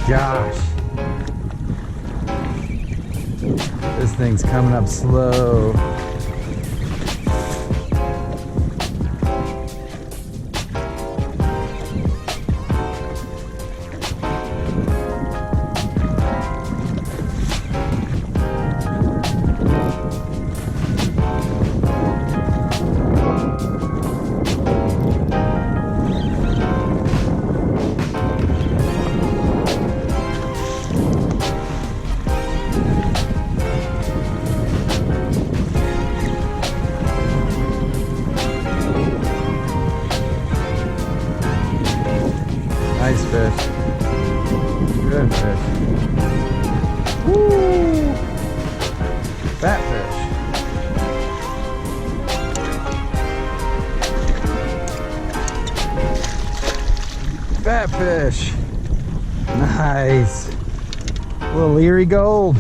gosh. This thing's coming up slow. Nice fish. Good fish. Woo! Fat fish. Fat fish. Nice. Little Erie gold.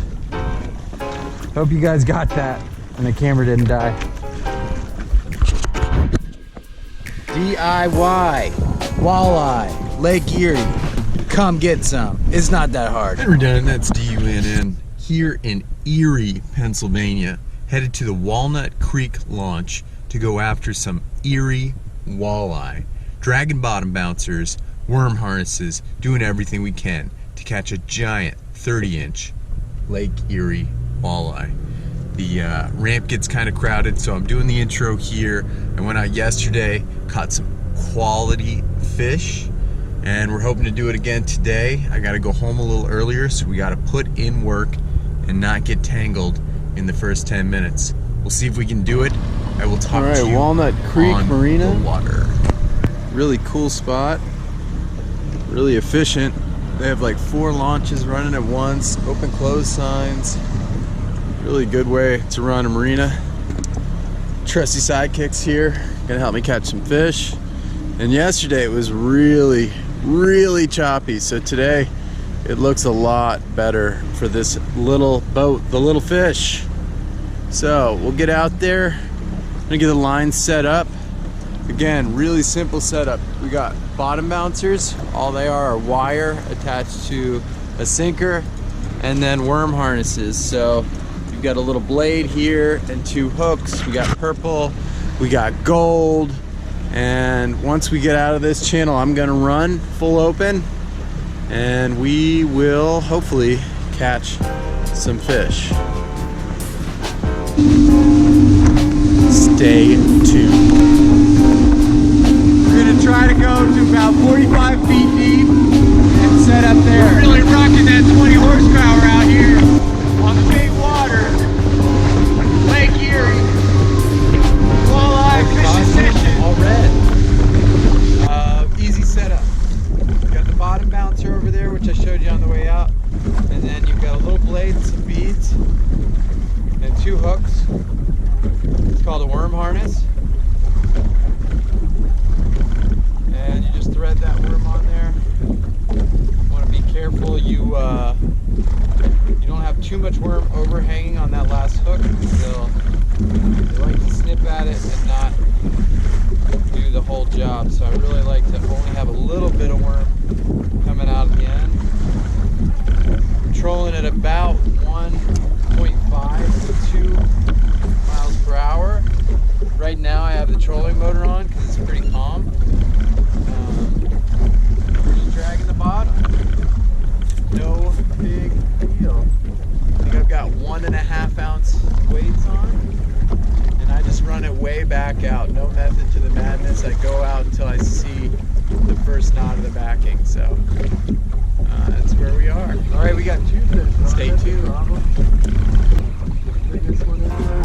Hope you guys got that and the camera didn't die. DIY walleye, Lake Erie. Come get some. It's not that hard. And we're done. That's DUNN here in Erie, Pennsylvania. Headed to the Walnut Creek launch to go after some Erie walleye. Dragging bottom bouncers, worm harnesses, doing everything we can to catch a giant 30-inch Lake Erie walleye. The ramp gets kind of crowded, so I'm doing the intro here. I went out yesterday, caught some quality fish, and we're hoping to do it again today. I gotta go home a little earlier, so we gotta put in work and not get tangled in the first 10 minutes. We'll see if we can do it. I will talk to you Walnut Creek on Marina. the water. Really cool spot. Really efficient. They have like 4 launches running at once, open close signs. Really good way to run a marina. Trusty sidekicks here, gonna help me catch some fish. And yesterday it was really choppy, so today it looks a lot better for this little boat, the little fish. So we'll get out there, I'm gonna get the line set up. Again, really simple setup. We got bottom bouncers, all they are wire attached to a sinker, and then worm harnesses. So you've got a little blade here and 2 hooks. We got purple, we got gold. And once we get out of this channel, I'm gonna run full open and we will hopefully catch some fish. Stay tuned. We're gonna try to go to about 45 feet deep and set up there. We're really rocking that 20 horsepower out here on the big water. Lake Erie. Walleye fishing session. All red. Easy setup. Got the bottom bouncer over there, which I showed you on the way out. And then you've got a little blade and some beads. And 2 hooks. It's called a worm harness. And you just thread that worm on there. You want to be careful you don't have too much worm overhanging on that last hook. They like to snip at it and not do the whole job. So I really like to only have a little bit of worm coming out at the end. I'm trolling at about 1.5 to 2 miles per hour. Right now I have the trolling motor on because it's pretty calm. We're just dragging the bottom. No big deal. I think I've got 1.5 ounce weights on. And I just run it way back out. No method to the madness. I go out until I see the first knot of the backing. So that's where we are. All right, we got 2 fish. Stay tuned. Bring this one in there.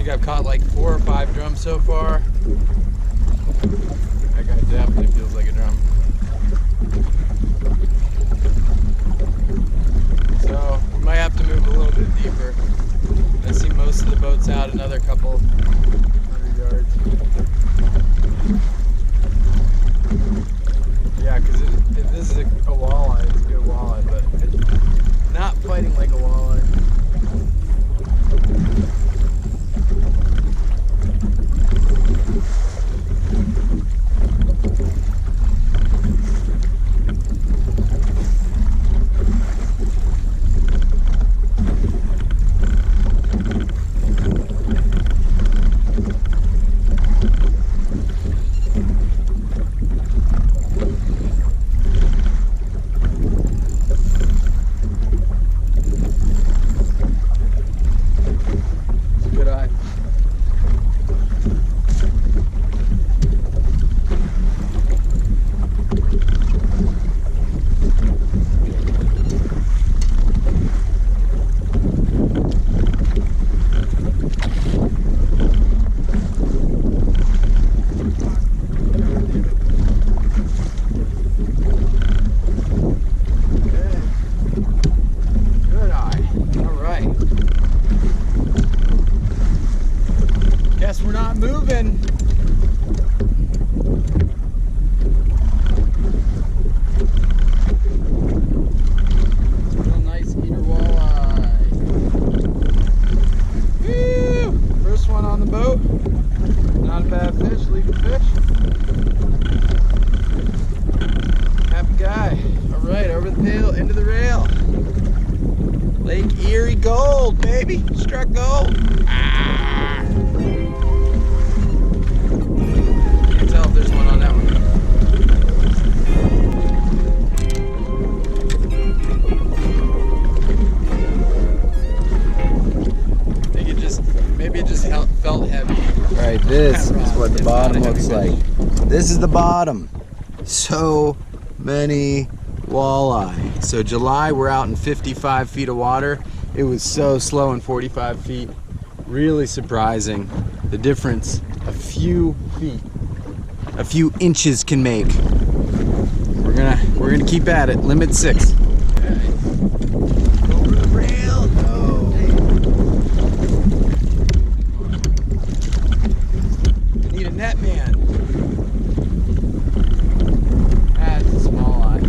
think I've caught like 4 or 5 drums so far. That guy definitely feels like a drum. So we might have to move a little bit deeper. I see most of the boats out another couple 100 yards. Yeah, because if this is a walleye, it's a good walleye, but it's not fighting like a walleye. We're not moving. Real nice eater walleye. Woo! First one on the boat. Not a bad fish, legal fish. Happy guy. All right, over the tail, into the rail. Lake Erie gold, baby. Struck gold. Ah! Tell if there's one on that one. I think maybe it just felt heavy. All right, this is what the bottom looks like. This is the bottom. So many walleye. So July, we're out in 55 feet of water. It was so slow in 45 feet. Really surprising the difference a few feet, a few inches can make. We're gonna keep at it. Limit 6. Okay. Over the rail. Go. I need a net man. That's a small eye.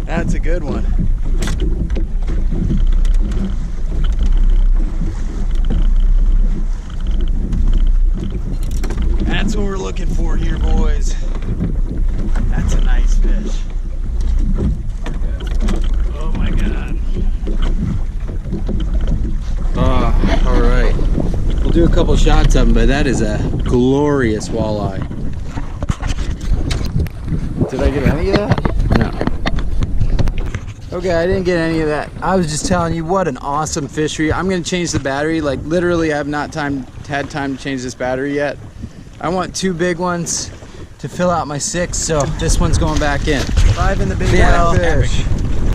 That's a good one. That's what we're looking for here, boys. That's a nice fish. Oh my God. Oh, all right. We'll do a couple shots of them, but that is a glorious walleye. Did I get any of that? No. Okay, I didn't get any of that. I was just telling you what an awesome fishery. I'm gonna change the battery. Like literally, I have not had time to change this battery yet. I want 2 big ones to fill out my 6, so this one's going back in. 5 in the big fish.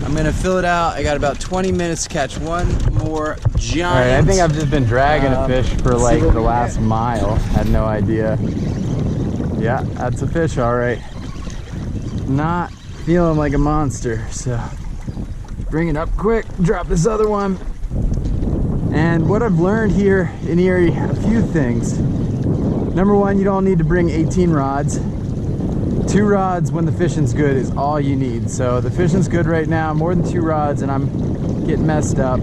I'm gonna fill it out. I got about 20 minutes to catch one more giant. All right, I think I've just been dragging a fish for like the last mile. Had no idea. Yeah, that's a fish, all right. Not feeling like a monster, so bring it up quick, drop this other one. And what I've learned here in Erie, a few things. Number 1, you don't need to bring 18 rods. 2 rods when the fishing's good is all you need. So the fishing's good right now, more than 2 rods, and I'm getting messed up.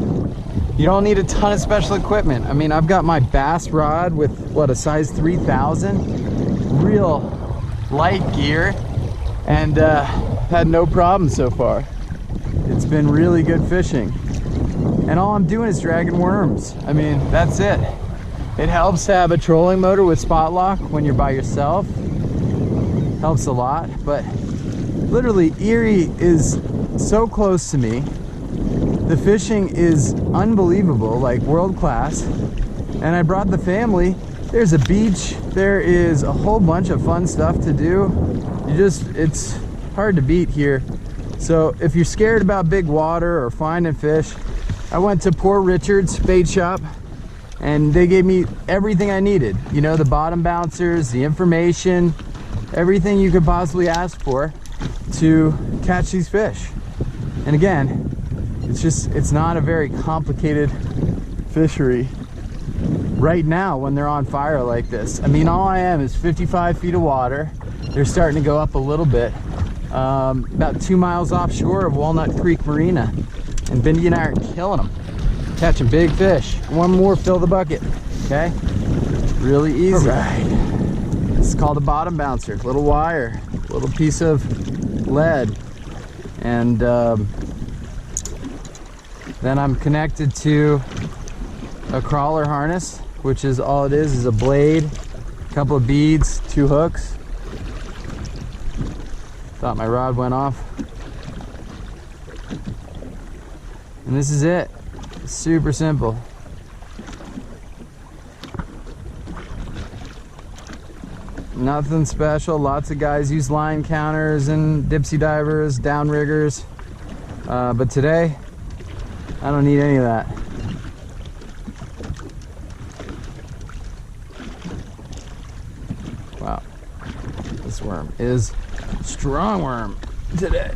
You don't need a ton of special equipment. I mean, I've got my bass rod with what, a size 3000, real light gear. and had no problem so far. It's been really good fishing. And all I'm doing is dragging worms. I mean, that's it. It helps to have a trolling motor with spot lock when you're by yourself. Helps a lot, but literally Erie is so close to me. The fishing is unbelievable, like world class. And I brought the family. There's a beach. There is a whole bunch of fun stuff to do. It's hard to beat here. So if you're scared about big water or finding fish, I went to Poor Richard's bait shop and they gave me everything I needed. You know, the bottom bouncers, the information, everything you could possibly ask for to catch these fish. And again, it's not a very complicated fishery right now when they're on fire like this. I mean, all I am is 55 feet of water. They're starting to go up a little bit. About 2 miles offshore of Walnut Creek Marina. And Bindi and I are killing them. Catching big fish. One more, fill the bucket. Okay? Really easy. All right. This is called a bottom bouncer. Little wire, little piece of lead. And then I'm connected to a crawler harness, which is all it is a blade, a couple of beads, 2 hooks. Thought my rod went off. And this is it. It's super simple. Nothing special. Lots of guys use line counters and dipsy divers, downriggers. But today, I don't need any of that. Wow. This worm is strong worm today.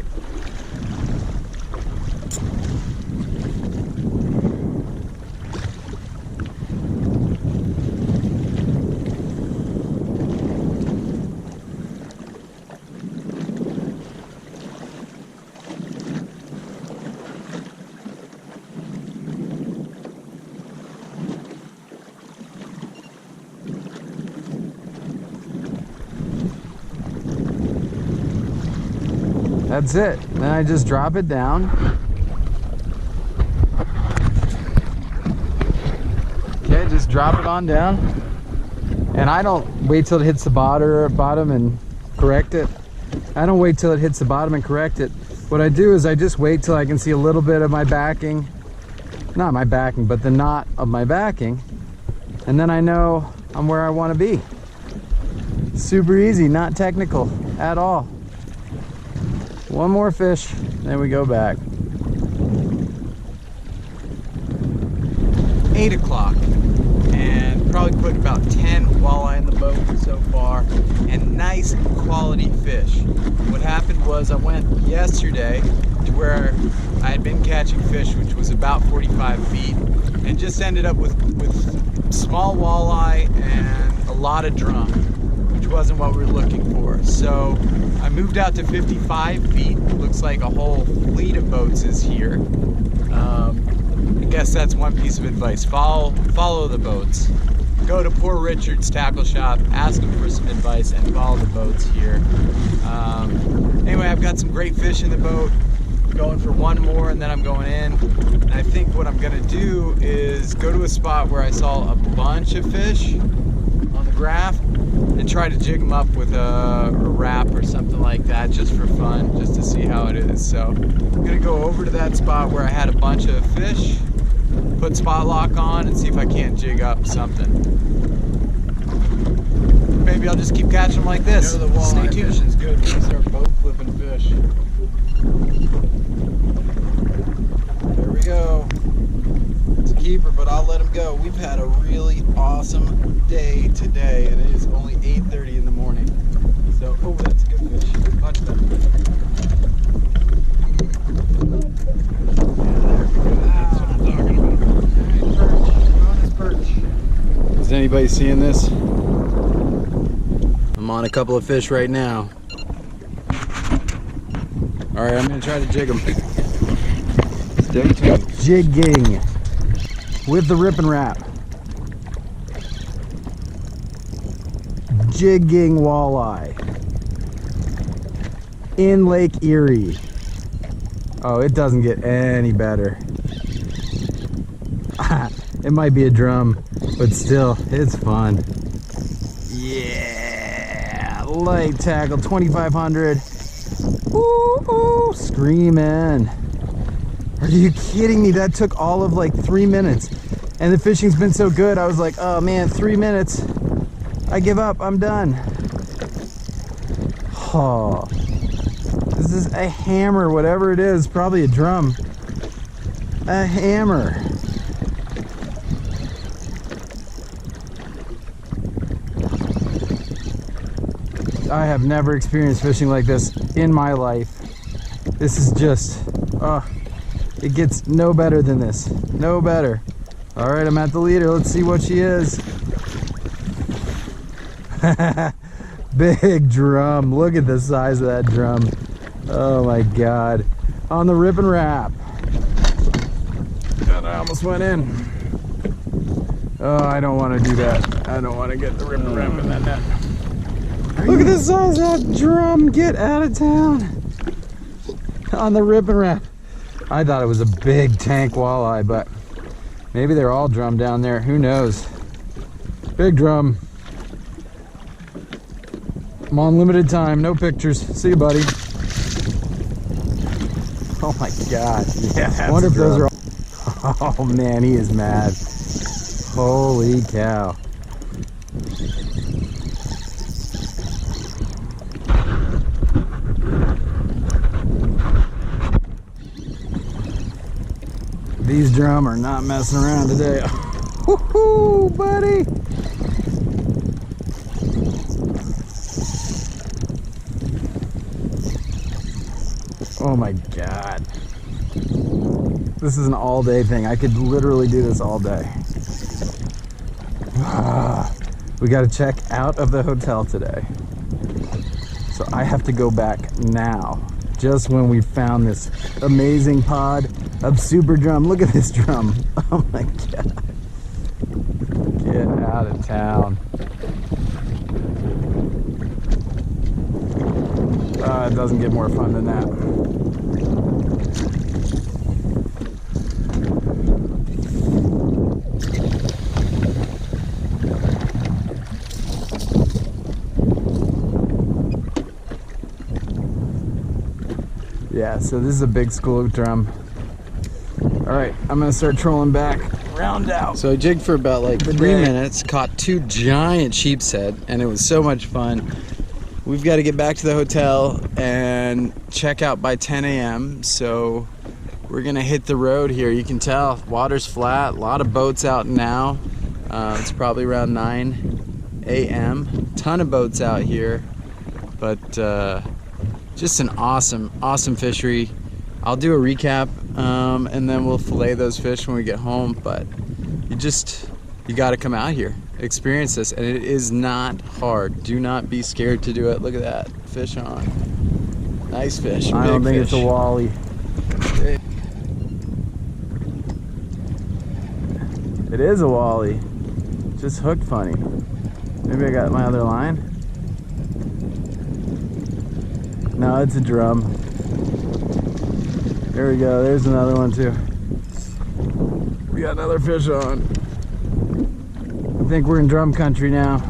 That's it. Then I just drop it down. Okay, just drop it on down. And I don't wait till it hits the bottom and correct it. I don't wait till it hits the bottom and correct it. What I do is I just wait till I can see a little bit of my backing. Not my backing, but the knot of my backing. And then I know I'm where I want to be. Super easy, not technical at all. One more fish, then we go back. 8 o'clock, and probably put about 10 walleye in the boat so far, and nice quality fish. What happened was I went yesterday to where I had been catching fish, which was about 45 feet, and just ended up with small walleye and a lot of drum, which wasn't what we were looking for. So I moved out to 55 feet. Looks like a whole fleet of boats is here. I guess that's one piece of advice. Follow the boats. Go to Poor Richard's tackle shop, ask them for some advice, and follow the boats here. Anyway, I've got some great fish in the boat. Going for one more and then I'm going in. And I think what I'm gonna do is go to a spot where I saw a bunch of fish on the graph and try to jig them up with a wrap or something like that, just for fun, just to see how it is. So I'm gonna go over to that spot where I had a bunch of fish, put spot lock on, and see if I can't jig up something. Maybe I'll just keep catching them like this. You know, the walleye Stay tuned. fishing's good when you start boat flipping fish. There we go. It's a keeper, but I'll let him go. We've had a really awesome day today, and it is only 8:30 in the morning. So, oh, that's a good fish. Watch that. That's what I'm talking about. All right, perch. On his perch. Is anybody seeing this? I'm on a couple of fish right now. All right, I'm gonna try to jig them. Stay tuned. Jigging with the rip and wrap. Jigging walleye. in Lake Erie. Oh, it doesn't get any better. It might be a drum, but still, it's fun. Yeah, light tackle, 2,500. Ooh, screaming. Are you kidding me? That took all of like 3 minutes. And the fishing's been so good, I was like, oh man, 3 minutes. I give up, I'm done. Oh, this is a hammer, whatever it is, probably a drum. A hammer. I have never experienced fishing like this in my life. This is just, it gets no better than this. No better. All right, I'm at the leader. Let's see what she is. Big drum. Look at the size of that drum. Oh my God. On the rip and wrap. And I almost went in. Oh, I don't want to do that. I don't want to get the rip and wrap in that net. Look at the size of that drum. Get out of town. On the rip and wrap. I thought it was a big tank walleye, but maybe they're all drum down there. Who knows? Big drum. I'm on limited time. No pictures. See you, buddy. Oh my God. Yeah, I wonder if those are all... Oh man, he is mad. Holy cow. These drum are not messing around today. Woohoo, buddy! Oh my God. This is an all-day thing. I could literally do this all day. We got to check out of the hotel today. So I have to go back now. Just when we found this amazing pod of super drum. Look at this drum. Oh my God. Get out of town. It doesn't get more fun than that. Yeah, so this is a big school drum. All right, I'm gonna start trolling back. Round out. So I jigged for about like 3 minutes, caught 2 giant sheepshead, and it was so much fun. We've got to get back to the hotel and check out by 10 a.m. So we're gonna hit the road here. You can tell water's flat, a lot of boats out now. It's probably around 9 a.m. Ton of boats out here, but just an awesome fishery. I'll do a recap and then we'll fillet those fish when we get home, but you got to come out here, experience this, and it is not hard. Do not be scared to do it. Look at that fish on. Nice fish. I don't think it's a wally. It is a wally. Just hooked funny. Maybe I got my other line. No, it's a drum. There we go. There's another one too. We got another fish on. I think we're in drum country now.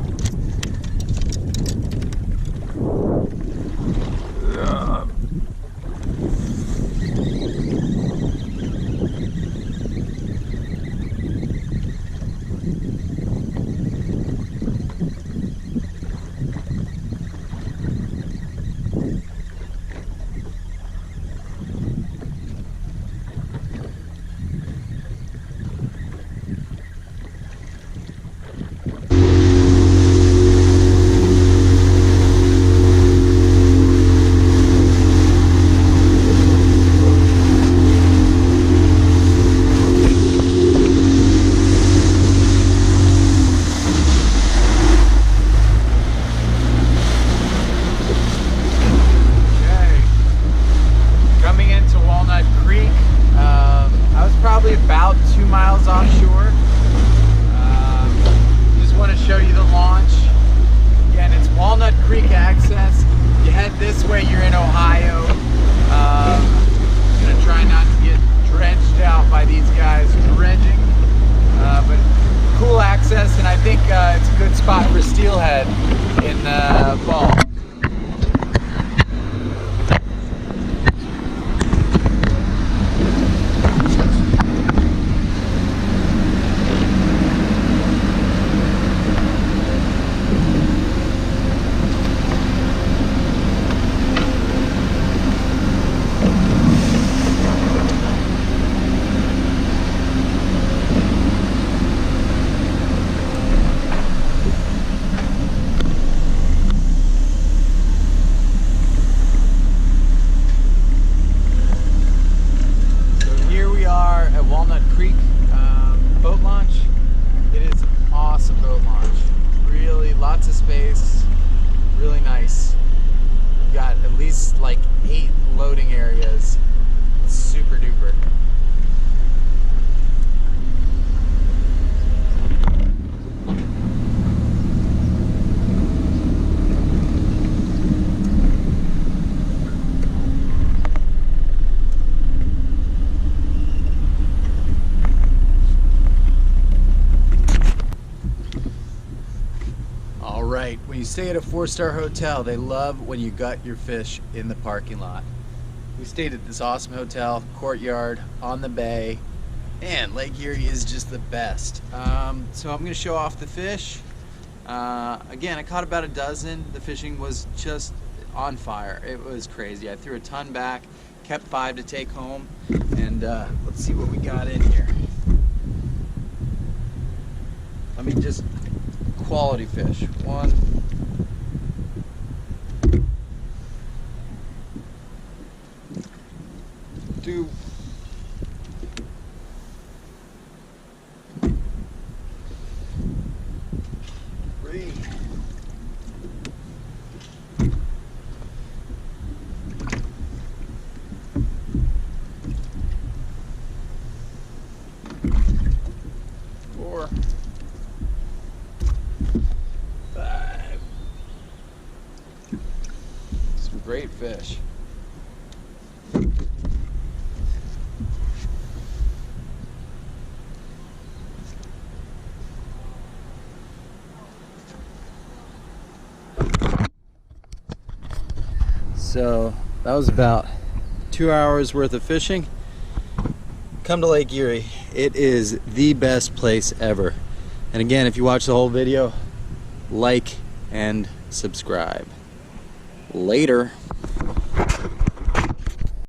just like 8 loading areas. It's super duper. Right, when you stay at a 4-star hotel, they love when you gut your fish in the parking lot. We stayed at this awesome hotel, courtyard, on the bay, and Lake Erie is just the best. So I'm going to show off the fish. Again, I caught about a dozen. The fishing was just on fire. It was crazy. I threw a ton back, kept 5 to take home, and let's see what we got in here. I mean, just quality fish. 1, 2, 3, 4, 5. Some great fish. So that was about 2 hours worth of fishing. Come to Lake Erie. It is the best place ever. And again, if you watch the whole video, like and subscribe. Later.